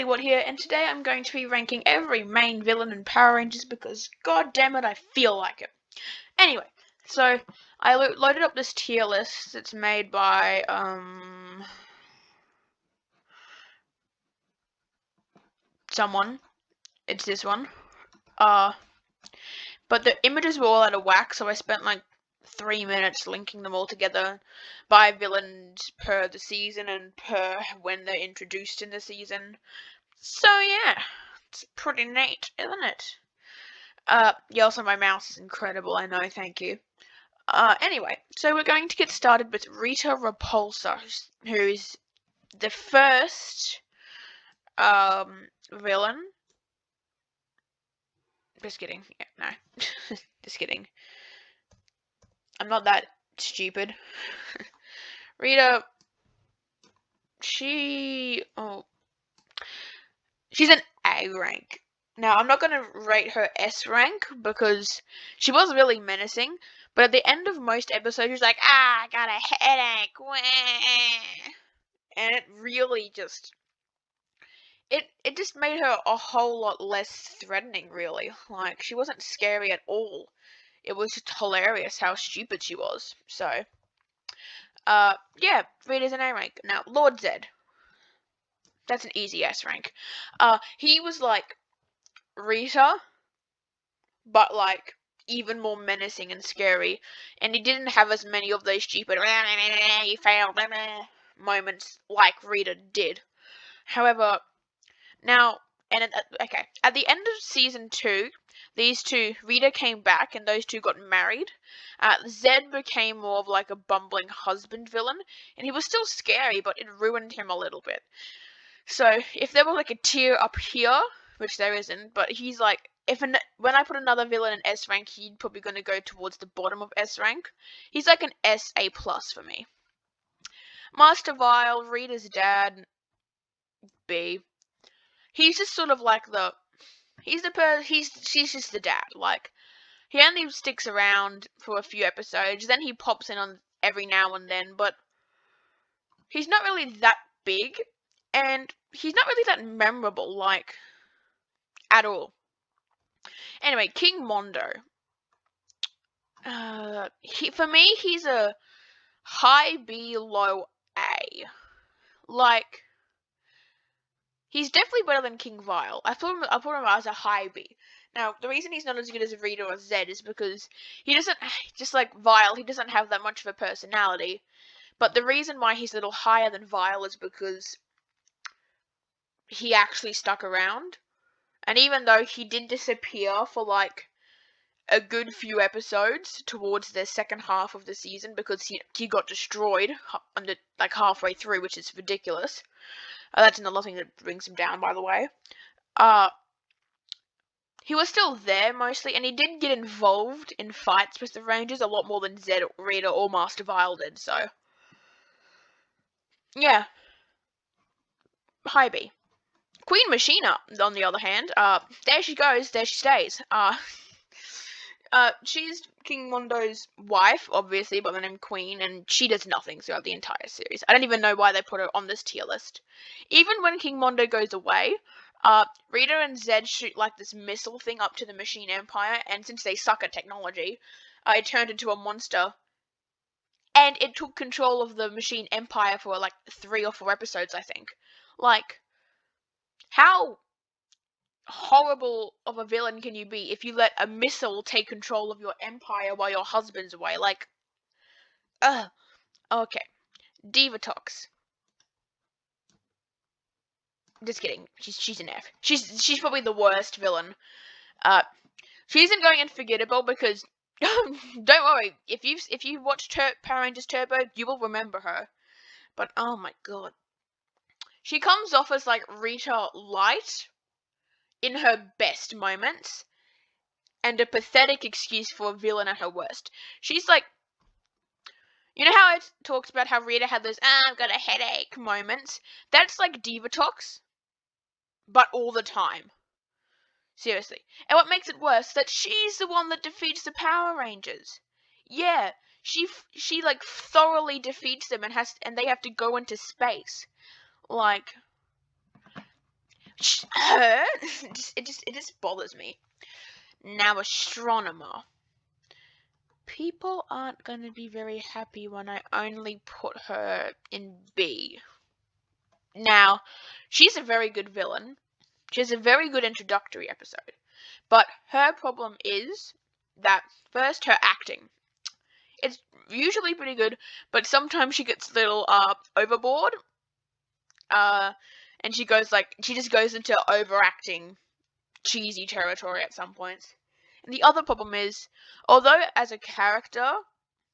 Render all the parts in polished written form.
What here, and today I'm going to be ranking every main villain in Power Rangers because, god damn it, I feel like it. Anyway, so I loaded up this tier list. It's made by, someone. It's this one. But the images were all out of whack, so I spent like 3 minutes linking them all together by villains per the season and per when they're introduced in the season. So yeah, it's pretty neat, isn't it? Yeah, also my mouse is incredible, I know, thank you. Anyway, so we're going to get started with Rita Repulsa, who's the first, villain. Just kidding. Yeah, no. Just kidding. I'm not that stupid. Rita, she's an A rank. Now, I'm not going to rate her S rank because she was really menacing, but at the end of most episodes, she's like, I got a headache. Wah. And it really just, it just made her a whole lot less threatening, really. Like, she wasn't scary at all. It was just hilarious how stupid she was. So, yeah, Rita's an A rank. Now, Lord Zed. That's an easy S rank. He was like Rita, but like even more menacing and scary, and he didn't have as many of those stupid you failed moments like Rita did. However, now okay, at the end of season 2, these two, Rita came back and those two got married. Zed became more of like a bumbling husband villain, and he was still scary, but it ruined him a little bit. So if there was like a tier up here, which there isn't, but he's like, when I put another villain in S rank, he's probably going to go towards the bottom of S rank. He's like an SA plus for me. Master Vile, Rita's dad, B. He's just sort of like she's just the dad. Like, he only sticks around for a few episodes, then he pops in on every now and then, but he's not really that big, and he's not really that memorable, like, at all. Anyway, King Mondo. For me, he's a high B, low A. Like, he's definitely better than King Vile. I put him as a high B. Now, the reason he's not as good as Rita or Zed is because he doesn't, just like Vile, he doesn't have that much of a personality. But the reason why he's a little higher than Vile is because he actually stuck around. And even though he did disappear for like a good few episodes towards the second half of the season because he got destroyed under like halfway through, which is ridiculous. That's another thing that brings him down, by the way. He was still there mostly, and he did get involved in fights with the Rangers a lot more than Zed, Rita, or Master Vile did. So yeah, high B. Queen Machina, on the other hand, there she goes, there she stays. She's King Mondo's wife, obviously, by the name Queen, and she does nothing throughout the entire series. I don't even know why they put her on this tier list. Even when King Mondo goes away, Rita and Zed shoot like this missile thing up to the Machine Empire, and since they suck at technology, it turned into a monster. And it took control of the Machine Empire for like 3 or 4 episodes, I think. Like, how horrible of a villain can you be if you let a missile take control of your empire while your husband's away? Like, okay. Divatox. Just kidding. She's an F. She's probably the worst villain. She isn't going unforgettable because don't worry. If you watched Power Rangers Turbo, you will remember her. But oh my god, she comes off as like Rita Light in her best moments, and a pathetic excuse for a villain at her worst. She's like, you know how I talked about how Rita had those I've got a headache moments? That's like Divatox, but all the time. Seriously. And what makes it worse is that she's the one that defeats the Power Rangers. Yeah, she like thoroughly defeats them and they have to go into space. Like, her, it just bothers me. Now, astronomer. People aren't going to be very happy when I only put her in B. Now, she's a very good villain. She has a very good introductory episode. But her problem is that, first, her acting. It's usually pretty good, but sometimes she gets a little overboard. And she just goes into overacting cheesy territory at some points. And the other problem is, although as a character,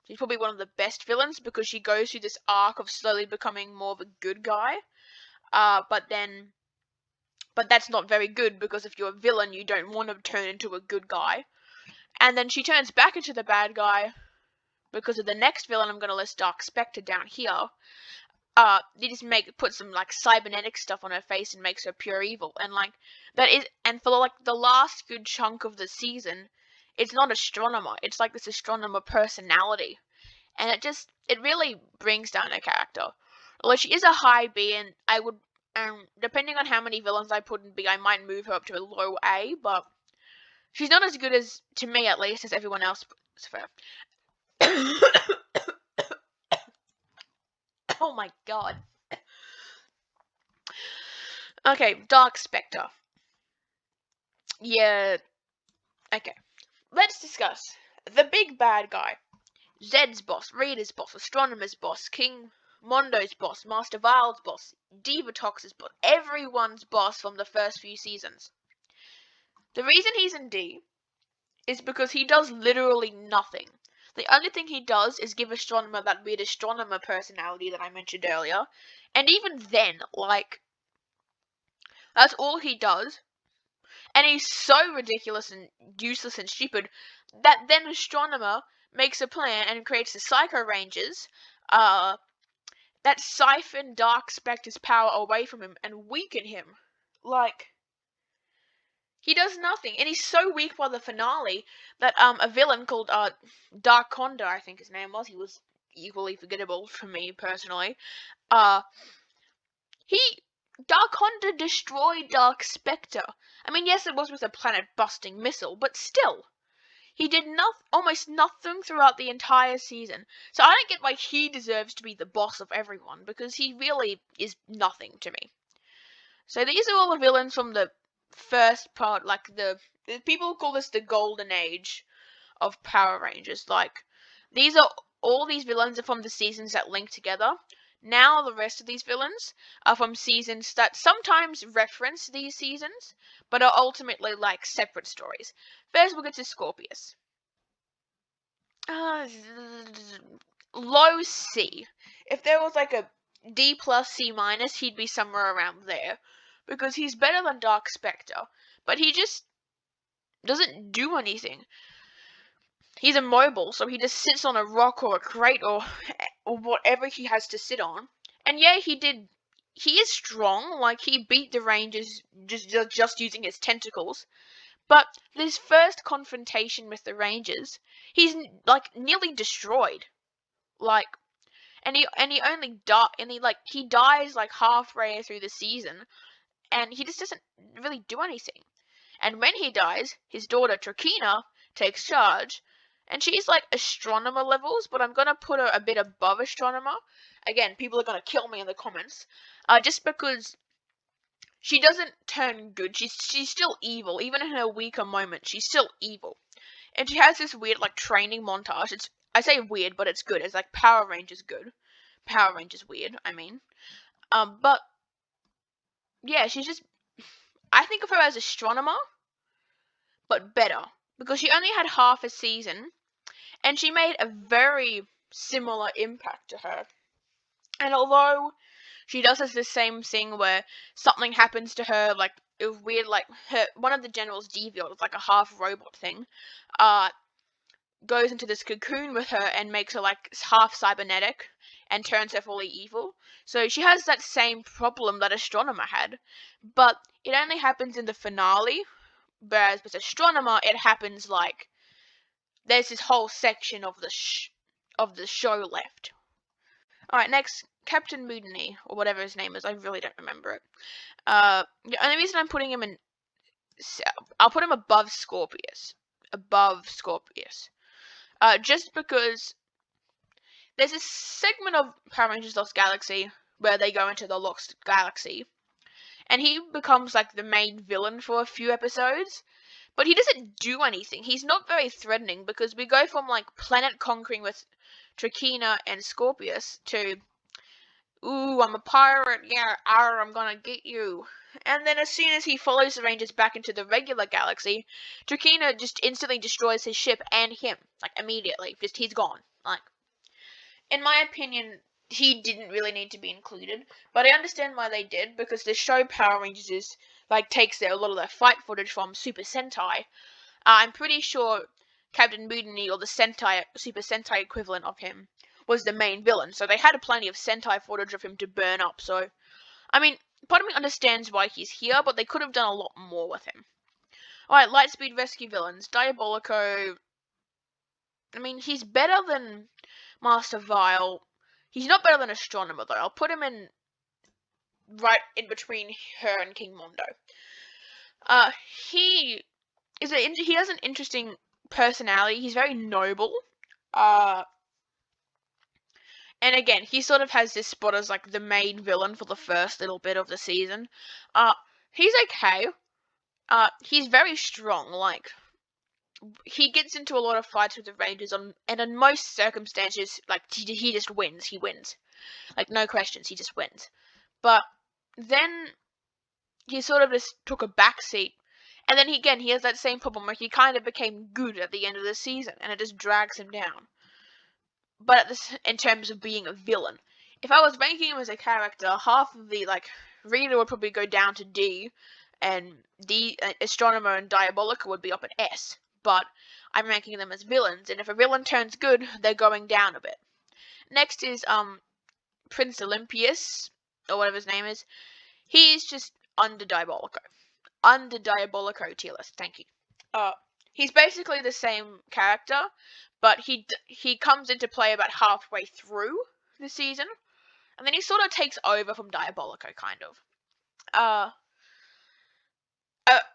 she's probably one of the best villains because she goes through this arc of slowly becoming more of a good guy. But that's not very good because if you're a villain, you don't want to turn into a good guy. And then she turns back into the bad guy because of the next villain I'm going to list, Dark Spectre, down here. They just put some like cybernetic stuff on her face and makes her pure evil, and like that is, and for like the last good chunk of the season, it's not astronomer, it's like this astronomer personality, and it really brings down her character. Although she is a high B, and I would, depending on how many villains I put in B, I might move her up to a low A, but she's not as good as, to me at least, as everyone else puts her. Oh my god. Okay, Dark Spectre. Yeah, okay. Let's discuss the big bad guy. Zed's boss, Reader's boss, Astronomer's boss, King Mondo's boss, Master Vile's boss, Divatox's boss, everyone's boss from the first few seasons. The reason he's in D is because he does literally nothing. The only thing he does is give Astronomer that weird astronomer personality that I mentioned earlier, and even then, like, that's all he does. And he's so ridiculous and useless and stupid that then Astronomer makes a plan and creates the Psycho Rangers that siphon Dark Spectre's power away from him and weaken him. Like, he does nothing, and he's so weak by the finale that a villain called Dark Conda, I think his name was, he was equally forgettable for me personally. Dark Conda destroyed Dark Spectre. I mean, yes, it was with a planet-busting missile, but still. He did almost nothing throughout the entire season. So I don't get why he deserves to be the boss of everyone, because he really is nothing to me. So these are all the villains from the first part, like the people call this the golden age of Power Rangers. Like, all these villains are from the seasons that link together. Now the rest of these villains are from seasons that sometimes reference these seasons, but are ultimately like separate stories. First we'll get to Scorpius. Low C. If there was like a D plus C minus, he'd be somewhere around there. Because he's better than Dark Spectre, but he just doesn't do anything. He's immobile, so he just sits on a rock or a crate or whatever he has to sit on. And yeah, he is strong, like he beat the Rangers just using his tentacles. But this first confrontation with the Rangers, he's like nearly destroyed. Like, and he dies like halfway through the season, and he just doesn't really do anything. And when he dies, his daughter Trakina takes charge. And she's like astronomer levels, but I'm gonna put her a bit above astronomer. Again, people are gonna kill me in the comments. Just because she doesn't turn good. She's still evil. Even in her weaker moments, she's still evil. And she has this weird like training montage. I say weird, but it's good. It's like Power Rangers good. Power Rangers weird, I mean. But yeah, I think of her as astronomer, but better. Because she only had half a season. And she made a very similar impact to her. And although she does the same thing where something happens to her, like it was weird, like one of the generals, Deviant, it's like a half robot thing, goes into this cocoon with her and makes her like half cybernetic and turns her fully evil. So she has that same problem that Astronomer had, but it only happens in the finale. Whereas with Astronomer, it happens like there's this whole section of the show left. Alright, next, Captain Mutiny, or whatever his name is. I really don't remember it. The only reason I'm putting him in, I'll put him above Scorpius. Just because there's a segment of Power Rangers Lost Galaxy where they go into the Lost Galaxy, and he becomes like the main villain for a few episodes, but he doesn't do anything. He's not very threatening because we go from like planet conquering with Trakina and Scorpius to, ooh, I'm a pirate, yeah, I'm gonna get you. And then as soon as he follows the Rangers back into the regular galaxy, Trakina just instantly destroys his ship and him, like immediately. Just he's gone. Like, in my opinion, he didn't really need to be included, but I understand why they did, because the show Power Rangers is like takes a lot of their fight footage from Super Sentai. I'm pretty sure Captain Mutiny, or the Super Sentai equivalent of him, was the main villain, so they had plenty of Sentai footage of him to burn up, so, I mean, part of me understands why he's here, but they could have done a lot more with him. Alright, Lightspeed Rescue villains. Diabolico, I mean, he's better than Master Vile. He's not better than Astronomer, though. I'll put him in right in between her and King Mondo. He has an interesting personality. He's very noble. And again, he sort of has this spot as like the main villain for the first little bit of the season. He's okay. He's very strong. Like, he gets into a lot of fights with the Rangers and in most circumstances, like, he just wins. He wins. Like, no questions, he just wins. But then he sort of just took a backseat. And then he has that same problem where he kind of became good at the end of the season, and it just drags him down. But in terms of being a villain, if I was ranking him as a character, half of the reader would probably go down to D, and Astronomer and Diabolica would be up at S. But I'm ranking them as villains, and if a villain turns good, they're going down a bit. Next is Prince Olympius, or whatever his name is. He's just under Diabolico. Under Diabolico tier list. Thank you. He's basically the same character, but he comes into play about halfway through the season, and then he sort of takes over from Diabolico, kind of.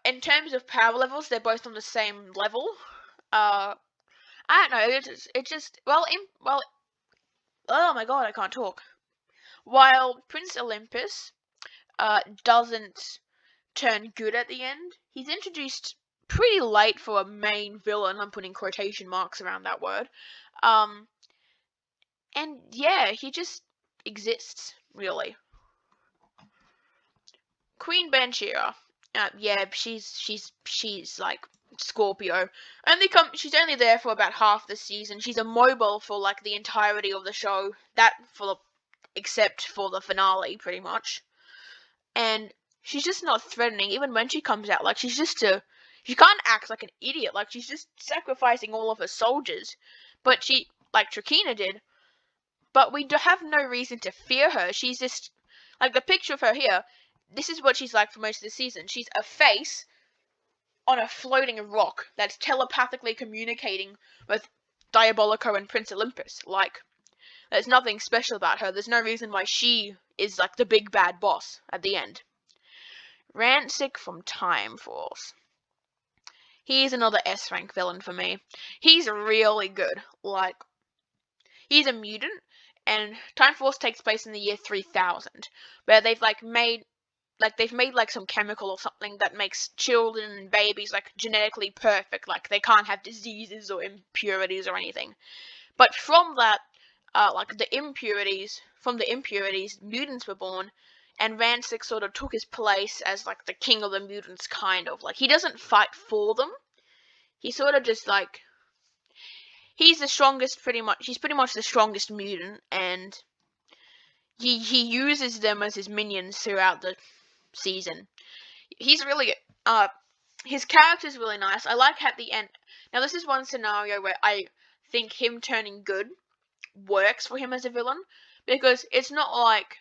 In terms of power levels, they're both on the same level. I don't know. Oh my god, I can't talk. While Prince Olympus doesn't turn good at the end, he's introduced pretty late for a main villain. I'm putting quotation marks around that word. And yeah, he just exists, really. Queen Banshira. Yeah, she's like Scorpio. She's only there for about half the season. She's immobile for like the entirety of the show. Except for the finale, pretty much. And she's just not threatening, even when she comes out. Like, she can't act like an idiot. Like, she's just sacrificing all of her soldiers. But like Trakina did. But we have no reason to fear her. She's just, like, the picture of her here, this is what she's like for most of the season. She's a face on a floating rock that's telepathically communicating with Diabolico and Prince Olympus. Like, there's nothing special about her. There's no reason why she is like the big bad boss at the end. Rancic from Time Force. He's another S rank villain for me. He's really good. Like, he's a mutant, and Time Force takes place in the year 3000, where they've made some chemical or something that makes children and babies like genetically perfect. Like, they can't have diseases or impurities or anything. But from that, from the impurities, mutants were born, and Rancic sort of took his place as like the king of the mutants, kind of. Like, he doesn't fight for them. He sort of just he's the strongest, pretty much. He's pretty much the strongest mutant, and he uses them as his minions throughout the season. He's really his character's really nice. I like at the end. Now, this is one scenario where I think him turning good works for him as a villain, because it's not like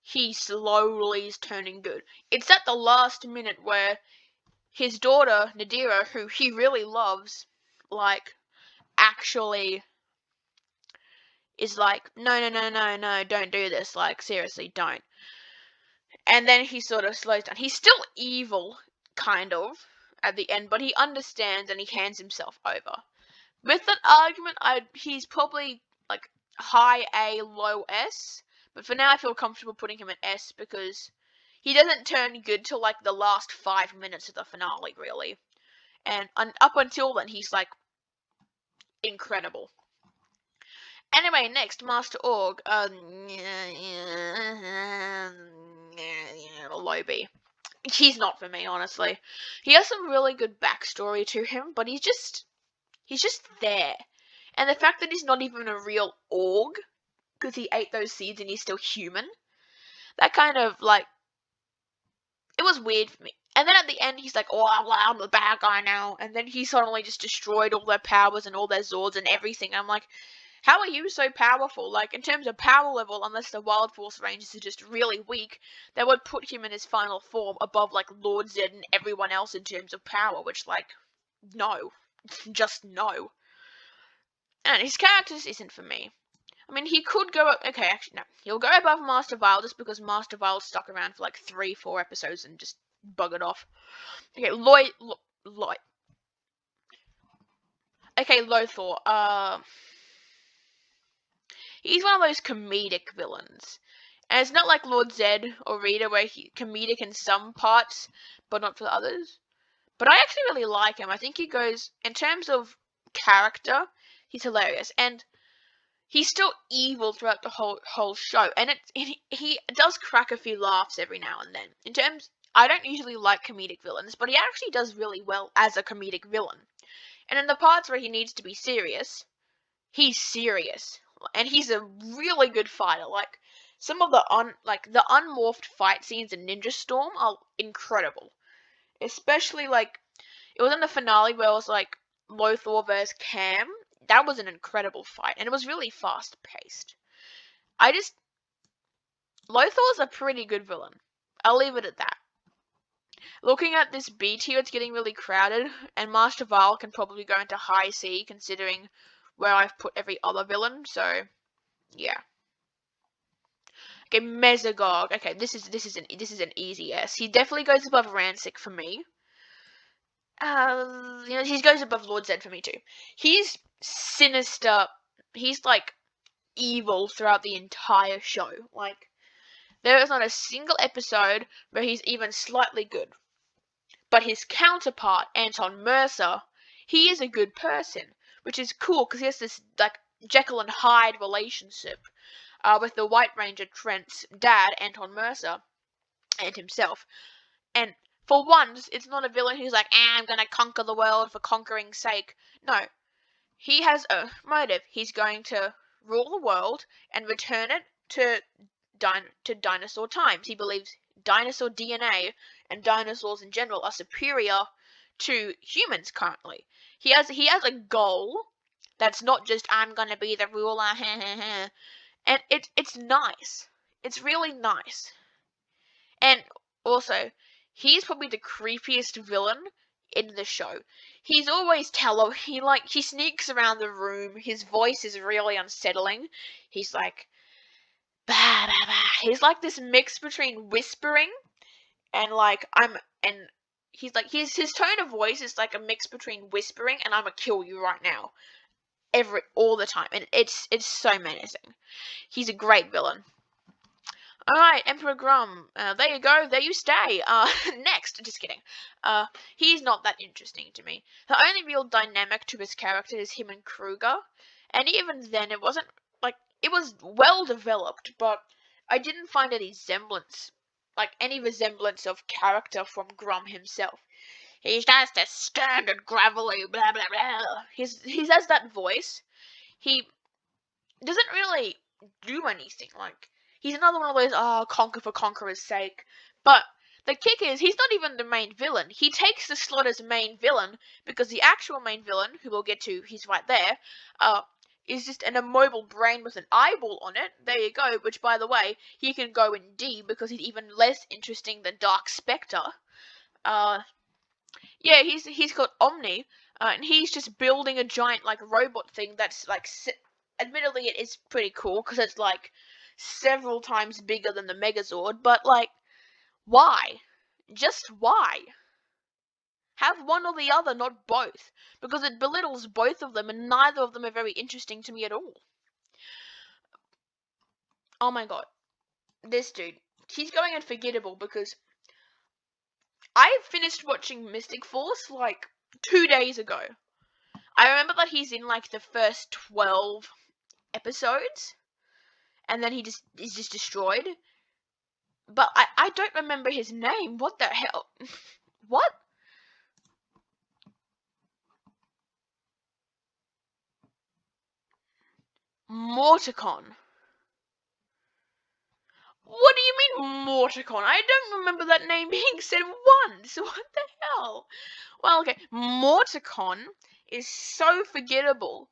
he slowly is turning good. It's at the last minute where his daughter, Nadira, who he really loves, actually is like, no, don't do this. Like, seriously, don't. And then he sort of slows down. He's still evil, kind of, at the end, but he understands and he hands himself over. With that argument, he's probably like high A, low S. But for now, I feel comfortable putting him at S because he doesn't turn good till like the last 5 minutes of the finale, really. And up until then, he's like incredible. Anyway, next, Master Org. Low B. He's not for me, honestly. He has some really good backstory to him, but he's just there. And the fact that he's not even a real org, because he ate those seeds and he's still human, that kind of, like, it was weird for me. And then at the end, he's like, oh, I'm the bad guy now. And then he suddenly just destroyed all their powers and all their Zords and everything. I'm like, how are you so powerful? Like, in terms of power level, unless the Wild Force Rangers are just really weak, that would put him in his final form above, like, Lord Zed and everyone else in terms of power, which, like, no. Just no. And his character just isn't for me. I mean, he could go... Okay, actually, no. He'll go above Master Vile just because Master Vile stuck around for, like, 3-4 episodes and just buggered off. Okay, Lloyd... Okay, Lothar. He's one of those comedic villains. And it's not like Lord Zed or Rita where he's comedic in some parts, but not for the others. But I actually really like him. I think he goes... In terms of character, he's hilarious. And he's still evil throughout the whole show, and he does crack a few laughs every now and then. In terms, I don't usually like comedic villains, but he actually does really well as a comedic villain. And in the parts where he needs to be serious, he's serious, and he's a really good fighter. Like some of the unmorphed fight scenes in Ninja Storm are incredible, especially like it was in the finale where it was like Lothar versus Cam. That was an incredible fight, and it was really fast-paced. Lothar's a pretty good villain. I'll leave it at that. Looking at this B tier, it's getting really crowded, and Master Vile can probably go into high C, considering where I've put every other villain, so, yeah. Okay, Mesogog. Okay, this is an easy S. He definitely goes above Rancic for me. He goes above Lord Zed for me too. He's sinister. He's like evil throughout the entire show. Like there is not a single episode where he's even slightly good. But his counterpart, Anton Mercer, he is a good person, which is cool because he has this like Jekyll and Hyde relationship with the White Ranger Trent's dad, Anton Mercer, and himself. And for once, it's not a villain who's like, I'm gonna conquer the world for conquering's sake. No. He has a motive. He's going to rule the world and return it to dinosaur times. He believes dinosaur DNA and dinosaurs in general are superior to humans currently. He has a goal that's not just I'm gonna be the ruler, and it's nice. It's really nice. And also, he's probably the creepiest villain in the show. He's always he sneaks around the room. His voice is really unsettling. He's like, bah, bah, bah. He's like this mix between whispering and he's like his tone of voice is like a mix between whispering and I'm gonna kill you right now. All the time. And it's so menacing. He's a great villain. Alright, Emperor Grum. There you go. There you stay. Next. Just kidding. He's not that interesting to me. The only real dynamic to his character is him and Kruger. And even then, it wasn't, like, it was well developed, but I didn't find any resemblance of character from Grum himself. He's just a standard gravelly blah blah blah. He has that voice. He doesn't really do anything, like, he's another one of those, conquer for conqueror's sake. But the kick is, he's not even the main villain. He takes the slot as main villain because the actual main villain, who we'll get to, he's right there, is just an immobile brain with an eyeball on it. There you go, which, by the way, he can go in D because he's even less interesting than Dark Spectre. Yeah, he's called Omni, and he's just building a giant, like, robot thing that's, like, admittedly, it is pretty cool because it's like several times bigger than the Megazord, but like, why? Just why? Have one or the other, not both, because it belittles both of them, and neither of them are very interesting to me at all. Oh my god, this dude, he's going unforgettable because I finished watching Mystic Force like 2 days ago. I remember that he's in like the first 12 episodes, and then he just is just destroyed. But I don't remember his name. What the hell? What? Morticon. What do you mean Morticon? I don't remember that name being said once. What the hell? Well, okay, Morticon is so forgettable.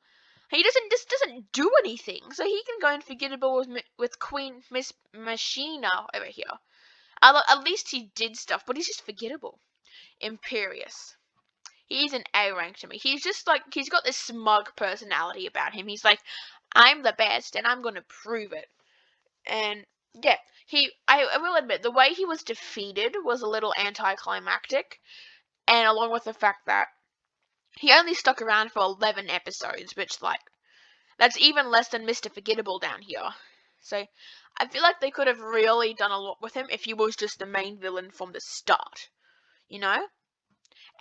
He doesn't do anything, so he can go unforgettable with Queen Miss Machina over here. At least he did stuff, but he's just forgettable. Imperious. He's an A rank to me. He's just like, he's got this smug personality about him. He's like, I'm the best and I'm gonna prove it. And yeah, I will admit, the way he was defeated was a little anticlimactic. And along with the fact that he only stuck around for 11 episodes, which like, that's even less than Mr. Forgettable down here. So I feel like they could have really done a lot with him if he was just the main villain from the start. You know?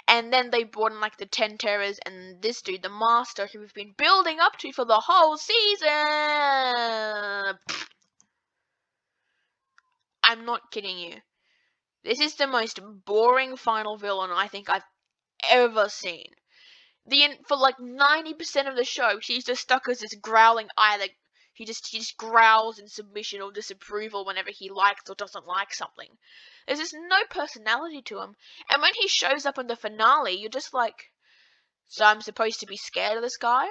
And then they brought in like the 10 Terrors and this dude, the Master, who we've been building up to for the whole season. I'm not kidding you. This is the most boring final villain I think I've ever seen. For like 90% of the show, she's just stuck as this growling either. He just growls in submission or disapproval whenever he likes or doesn't like something. There's just no personality to him. And when he shows up in the finale, you're just like, so I'm supposed to be scared of this guy?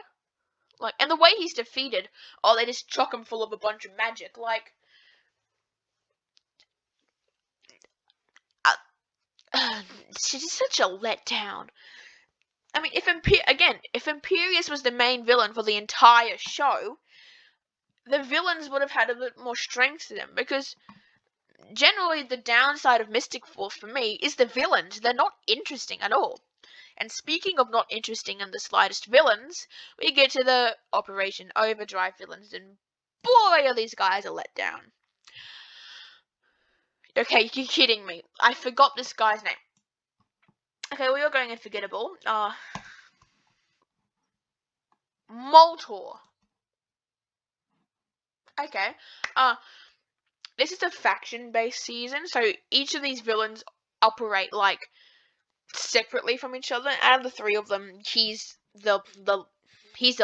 Like, and the way he's defeated, oh, they just chock him full of a bunch of magic. Like, it's just such a letdown. I mean, if Imperius was the main villain for the entire show, the villains would have had a bit more strength to them, because generally the downside of Mystic Force for me is the villains. They're not interesting at all. And speaking of not interesting in the slightest villains, we get to the Operation Overdrive villains, and boy are these guys a letdown. Okay, you're kidding me. I forgot this guy's name. Okay, we are going unforgettable. Moltor. Okay. This is a faction-based season, so each of these villains operate like separately from each other. Out of the three of them, he's the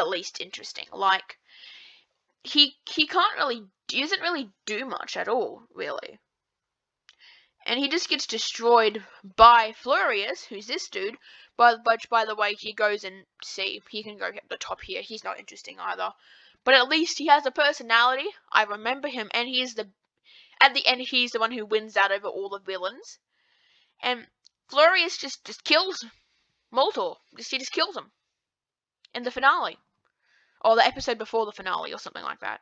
least interesting. Like, he doesn't really do much at all, really. And he just gets destroyed by Florius, who's this dude. But by the way, he goes and he can go at the top here. He's not interesting either. But at least he has a personality. I remember him, and at the end, he's the one who wins out over all the villains. And Florius just kills Moltor. He just kills him in the finale. Or the episode before the finale, or something like that.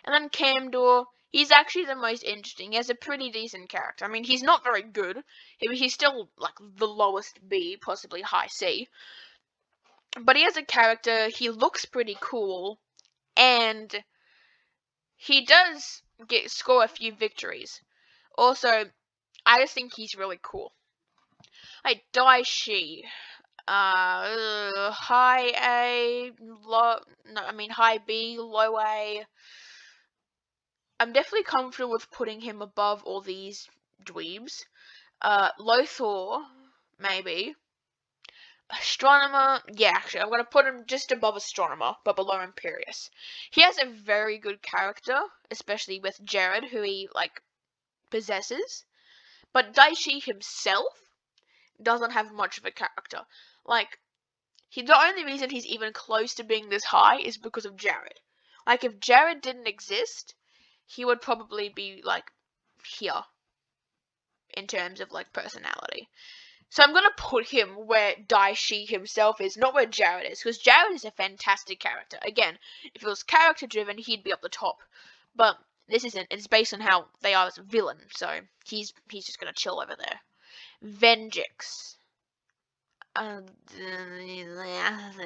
And then Camdor, he's actually the most interesting. He has a pretty decent character. I mean, he's not very good. He's still, like, the lowest B, possibly high C. But he has a character, he looks pretty cool, and he does score a few victories. Also, I just think he's really cool. Like, Daishi. High A, high B, low A. I'm definitely comfortable with putting him above all these dweebs. Lothor, maybe. Astronomer, yeah, actually, I'm going to put him just above Astronomer, but below Imperius. He has a very good character, especially with Jared, who he, like, possesses. But Daishi himself doesn't have much of a character. Like, the only reason he's even close to being this high is because of Jared. Like, if Jared didn't exist, he would probably be, like, here in terms of, like, personality. So I'm gonna put him where Daishi himself is, not where Jared is, because Jared is a fantastic character. Again, if it was character driven, he'd be up the top. But this isn't. It's based on how they are as a villain, so he's just gonna chill over there. Venjix.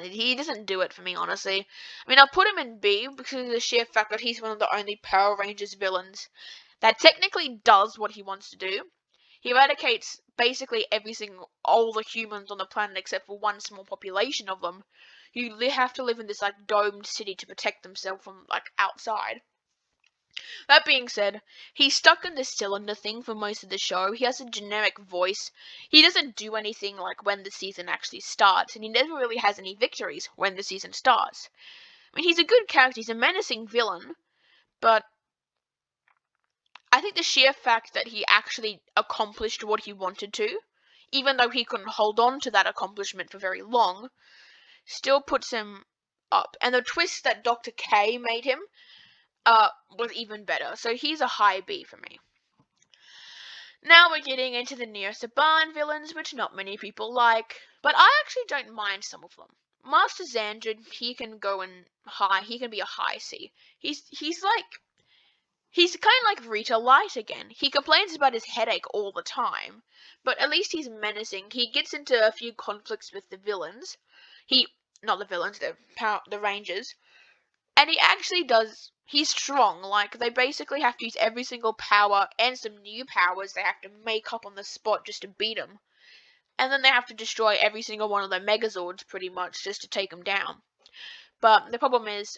He doesn't do it for me, honestly. I mean, I'll put him in B because of the sheer fact that he's one of the only Power Rangers villains that technically does what he wants to do. He eradicates basically all the humans on the planet except for one small population of them. You have to live in this like domed city to protect themselves from like outside. That being said, he's stuck in this cylinder thing for most of the show. He has a generic voice. He doesn't do anything like when the season actually starts, and he never really has any victories when the season starts. I mean, he's a good character. He's a menacing villain, but I think the sheer fact that he actually accomplished what he wanted to, even though he couldn't hold on to that accomplishment for very long, still puts him up. And the twist that Dr. K made him was even better. So he's a high B for me. Now we're getting into the Neo Saban villains, which not many people like, but I actually don't mind some of them. Master Xandrid, he can go in high. He can be a high C. He's kind of like Rita Light again. He complains about his headache all the time, but at least he's menacing. He gets into a few conflicts with the villains. Not the villains, the Rangers. And he actually does, he's strong. Like, they basically have to use every single power and some new powers they have to make up on the spot just to beat him. And then they have to destroy every single one of their Megazords pretty much just to take him down. But the problem is,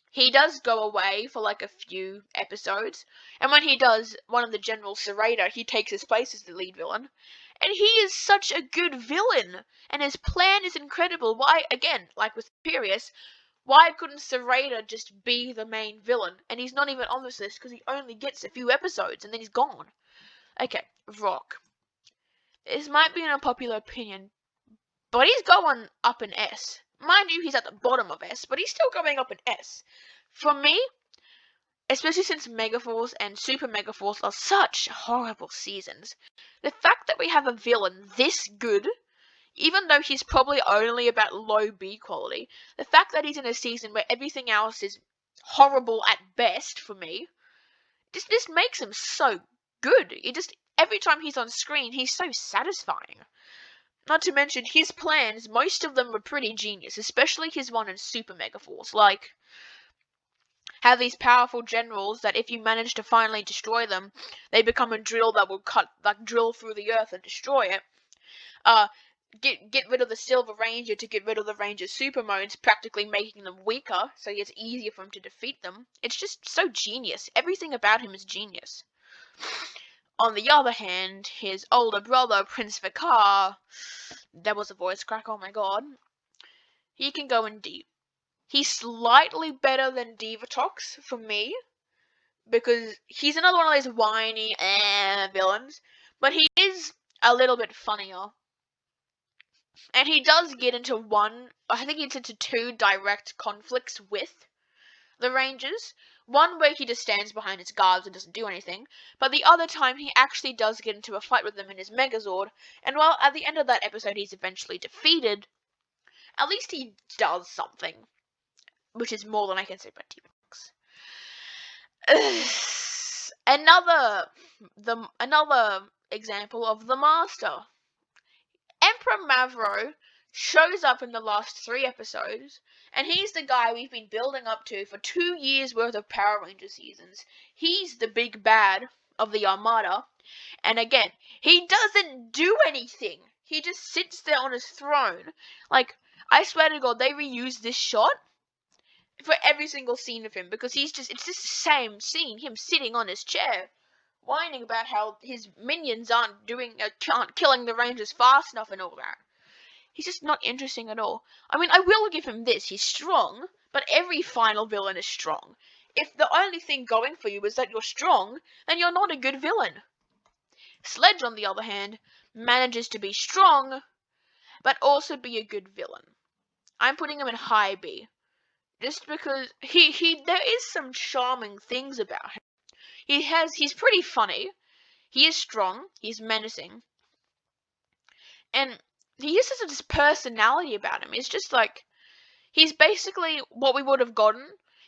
he does go away for like a few episodes, and when he does, one of the generals, Serrator, he takes his place as the lead villain, and he is such a good villain, and his plan is incredible. Why, again, like with Furious, why couldn't Serrator just be the main villain? And he's not even on this list because he only gets a few episodes and then he's gone. Okay, Rock. This might be an unpopular opinion, but he's going up in S. Mind you, he's at the bottom of S, but he's still going up in S. For me, especially since Megaforce and Super Megaforce are such horrible seasons, the fact that we have a villain this good, even though he's probably only about low B quality, the fact that he's in a season where everything else is horrible at best for me, just makes him so good. Every time he's on screen, he's so satisfying. Not to mention, his plans, most of them were pretty genius, especially his one in Super Megaforce. Like, have these powerful generals that if you manage to finally destroy them, they become a drill that will drill through the earth and destroy it. Get rid of the Silver Ranger to get rid of the Ranger's super modes, practically making them weaker, so it's easier for him to defeat them. It's just so genius. Everything about him is genius. On the other hand, his older brother, Prince Vikar, there was a voice crack, oh my god. He can go in deep. He's slightly better than Divatox for me, because he's another one of those whiny villains, but he is a little bit funnier. And he does get into two direct conflicts with the Rangers. One where he just stands behind his guards and doesn't do anything, but the other time he actually does get into a fight with them in his Megazord, and while at the end of that episode he's eventually defeated, at least he does something, which is more than I can say about T-Rex. Another example of the Master. Emperor Mavro shows up in the last 3 episodes, and he's the guy we've been building up to for 2 years worth of Power Ranger seasons. He's the big bad of the Armada, and again, he doesn't do anything. He just sits there on his throne. Like, I swear to God, they reused this shot for every single scene of him, because it's just the same scene, him sitting on his chair, whining about how his minions aren't killing the Rangers fast enough and all that. He's just not interesting at all. I mean, I will give him this, he's strong, but every final villain is strong. If the only thing going for you is that you're strong, then you're not a good villain. Sledge, on the other hand, manages to be strong, but also be a good villain. I'm putting him in high B. Just because there is some charming things about him. He's pretty funny. He is strong. He's menacing. And he just has this personality about him. It's just like, he's basically what we would have gotten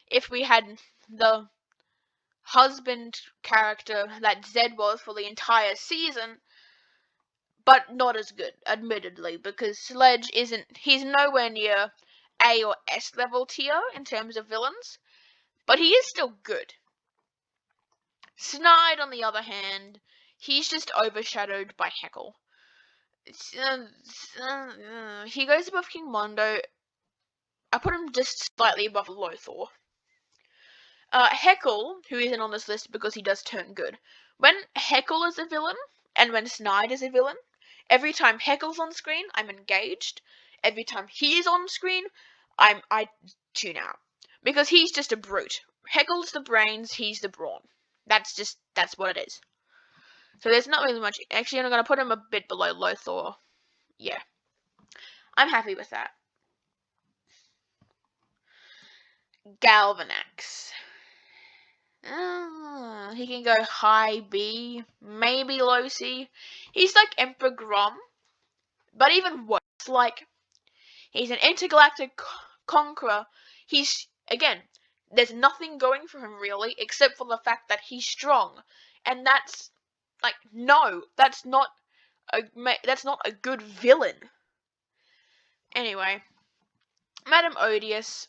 if we had the husband character that Zed was for the entire season, but not as good, admittedly, because Sledge he's nowhere near A or S level tier in terms of villains, but he is still good. Snide, on the other hand, he's just overshadowed by Heckle. He goes above King Mondo. I put him just slightly above Lothar. Heckle, who isn't on this list because he does turn good. When Heckle is a villain, and when Snide is a villain, every time Heckle's on screen, I'm engaged. Every time he's on screen, I tune out. Because he's just a brute. Heckle's the brains, he's the brawn. That's what it is. So there's not really much. Actually, I'm going to put him a bit below Lothar. Yeah. I'm happy with that. Galvanax. He can go high B, maybe low C. He's like Emperor Grom, but even worse. Like, he's an intergalactic conqueror. There's nothing going for him really, except for the fact that he's strong. And that's, like, no, that's not a good villain. Anyway, Madame Odious,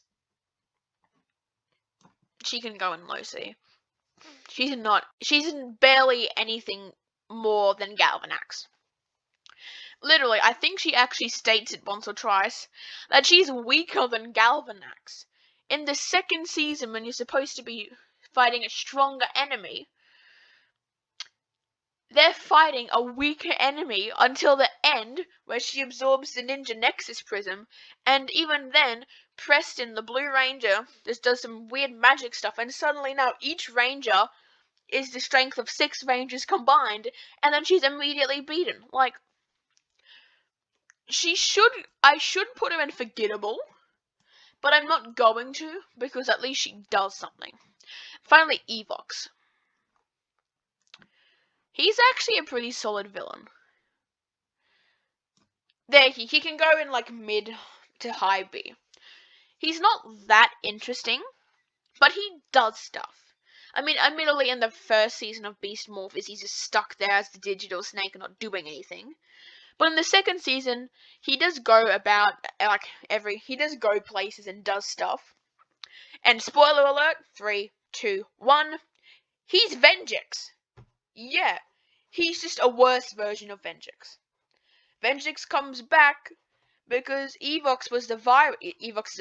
she can go in low C. She's barely anything more than Galvanax. Literally, I think she actually states it once or twice, that she's weaker than Galvanax. In the second season, when you're supposed to be fighting a stronger enemy, they're fighting a weaker enemy until the end, where she absorbs the Ninja Nexus Prism, and even then, Preston, the Blue Ranger, just does some weird magic stuff, and suddenly now each Ranger is the strength of 6 Rangers combined, and then she's immediately beaten. Like, I should put her in forgettable, but I'm not going to, because at least she does something. Finally, Evox. He's actually a pretty solid villain. There, he can go in like mid to high B. He's not that interesting, but he does stuff. I mean, admittedly, in the first season of Beast Morphers, he's just stuck there as the digital snake and not doing anything. But in the second season, he does go about, he does go places and does stuff. And spoiler alert, 3, 2, 1, he's Venjix. Yeah, he's just a worse version of Venjix. Venjix comes back because Evox is a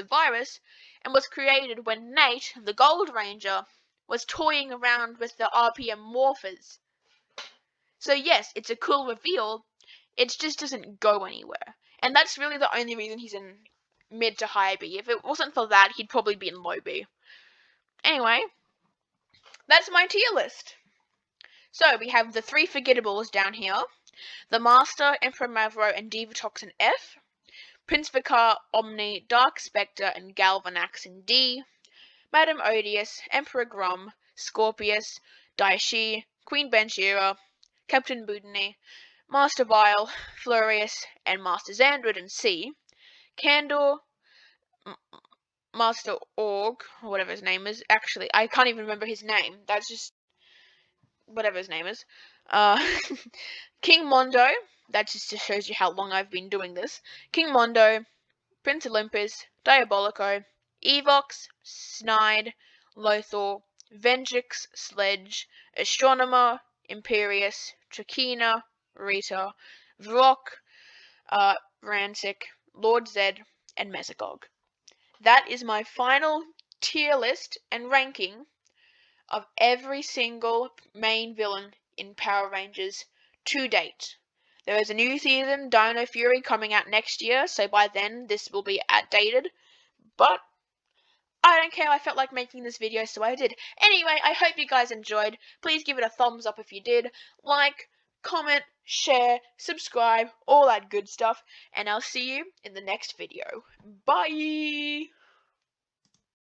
virus, and was created when Nate, the Gold Ranger, was toying around with the RPM morphers. So yes, it's a cool reveal, it just doesn't go anywhere. And that's really the only reason he's in mid to high B. If it wasn't for that, he'd probably be in low B. Anyway, that's my tier list. So, we have the 3 forgettables down here. The Master, Emperor Mavro, and Divatox in F. Prince Vicar, Omni, Dark Spectre, and Galvanax in D. Madame Odious, Emperor Grom, Scorpius, Daishi, Queen Benshira, Captain Boudinot, Master Vile, Florius, and Master Xandred in C. Candor, Master Org, or whatever his name is. Actually, I can't even remember his name. That's just whatever his name is. King Mondo, that just shows you how long I've been doing this. King Mondo, Prince Olympus, Diabolico, Evox, Snide, Lothar, Venjix, Sledge, Astronomer, Imperius, Trakina, Rita, Vrock, Rancic, Lord Zed, and Mesagog. That is my final tier list and ranking of every single main villain in Power Rangers to date. There is a new season, Dino Fury, coming out next year, so by then this will be outdated, but I don't care, I felt like making this video, so I did. Anyway, I hope you guys enjoyed. Please give it a thumbs up if you did. Like, comment, share, subscribe, all that good stuff, and I'll see you in the next video. Bye!